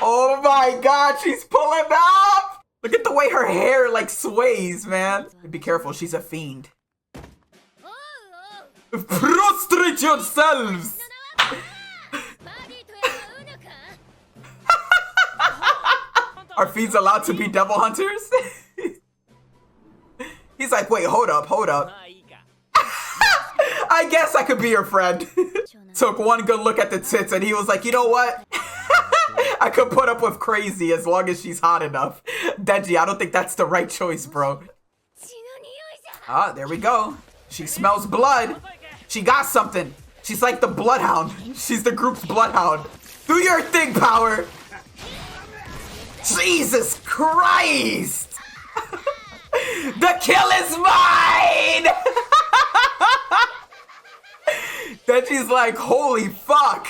Oh my god, she's pulling up! Look at the way her hair like sways, man. Be careful, she's a fiend. Prostrate yourselves! Are fiends allowed to be devil hunters? He's like, wait, hold up, hold up. I guess I could be your friend. Took one good look at the tits and he was like, you know what? I could put up with crazy as long as she's hot enough. Denji, I don't think that's the right choice, bro. Ah, there we go. She smells blood. She got something. She's like the bloodhound. She's the group's bloodhound. Do your thing, Power. Jesus Christ. The kill is mine. Denji's like, holy fuck.